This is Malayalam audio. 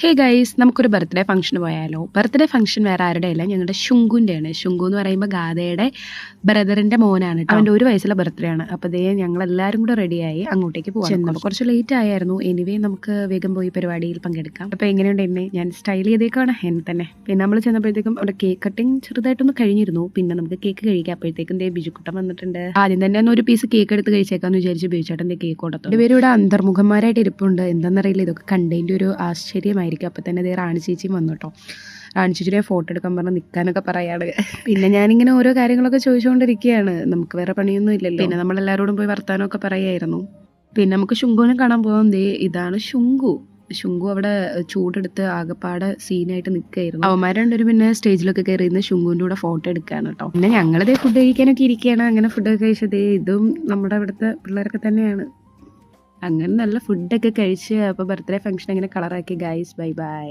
ഹേ ഗൈസ്, നമുക്കൊരു ബർത്ത്ഡേ ഫംഗ്ഷന് പോയാലോ? ബർത്ത്ഡേ ഫംഗ്ഷൻ വേറെ ആരുടെയല്ല, ഞങ്ങളുടെ ശുങ്കുൻ്റെയാണ്. ശുങ്കു എന്ന് പറയുമ്പോൾ ഗാഥയുടെ ബ്രദറിൻ്റെ മോനാണ് കേട്ടോ. അവൻ്റെ 1 വയസ്സുള്ള ബർത്ത്ഡേ ആണ്. അപ്പോൾ ദേ ഞങ്ങളെല്ലാവരും കൂടെ റെഡിയായി അങ്ങോട്ടേക്ക് പോകാം. ചെന്നപ്പോൾ കുറച്ച് ലേറ്റ് ആയിരുന്നു. എനിവേ നമുക്ക് വേഗം പോയി പരിപാടിയിൽ പങ്കെടുക്കാം. അപ്പോൾ എങ്ങനെയുണ്ട് എന്നെ? ഞാൻ സ്റ്റൈൽ ചെയ്തേക്കാണ് എന്നെ തന്നെ. പിന്നെ നമ്മൾ ചെന്നപ്പോഴത്തേക്കും അവിടെ കേക്ക് കട്ടിങ് ചെറുതായിട്ടൊന്ന് കഴിഞ്ഞിരുന്നു. പിന്നെ നമുക്ക് കേക്ക് കഴിക്കാം. അപ്പോഴത്തേക്കും ദേ ബിജുക്കുട്ടൻ വന്നിട്ടുണ്ട്. ആദ്യം തന്നെ ഒരു പീസ് കേക്ക് എടുത്ത് കഴിച്ചേക്കാന്ന് വിചാരിച്ച് ബിജുച്ചേട്ടൻ്റെ കേക്ക് കൊടുത്തു. രണ്ടുപേരും ഇവിടെ അന്തർമുഖന്മാരായിട്ട് ഇരിപ്പുണ്ട്. എന്താണെന്നറിയില്ല, ഇതൊക്കെ കണ്ടതിൻ്റെ ഒരു ആശ്ചര്യമായിരിക്കും. അപ്പോൾ തന്നെ ദേ റാണി ചേച്ചിയും വന്നു കേട്ടോ. റാണി ചേച്ചിയുടെ ഫോട്ടോ എടുക്കാൻ പറഞ്ഞ് നിൽക്കാനൊക്കെ പറയാണ്. പിന്നെ ഞാനിങ്ങനെ ഓരോ കാര്യങ്ങളൊക്കെ ചോദിച്ചുകൊണ്ടിരിക്കുകയാണ്. നമുക്ക് വേറെ പണിയൊന്നും ഇല്ലല്ലോ. പിന്നെ നമ്മളെല്ലാവരോടും പോയി വർത്താനമൊക്കെ പറയായിരുന്നു. പിന്നെ നമുക്ക് ശുങ്കുവിനെ കാണാൻ പോകാം. ദേ ഇതാണ് ശുങ്കു. ശുങ്കു അവിടെ ചൂടെടുത്ത് ആകെപ്പാടെ സീനായിട്ട് നിൽക്കുകയായിരുന്നു. അവന്മാർ രണ്ടുപേരും പിന്നെ സ്റ്റേജിലൊക്കെ കയറി ഇന്ന് ശുങ്കുവിൻ്റെ കൂടെ ഫോട്ടോ എടുക്കുകയാണ് കേട്ടോ. പിന്നെ ഞങ്ങളിതേ ഫുഡ് കഴിക്കാനൊക്കെ ഇരിക്കുകയാണ്. അങ്ങനെ ഫുഡൊക്കെ കഴിച്ചത് ഇതും നമ്മുടെ ഇവിടുത്തെ പിള്ളേരൊക്കെ തന്നെയാണ്. അങ്ങനെ നല്ല ഫുഡൊക്കെ കഴിച്ച് അപ്പോൾ ബർത്ത്ഡേ ഫംഗ്ഷൻ അങ്ങനെ കളറാക്കി ഗൈസ്. Bye bye.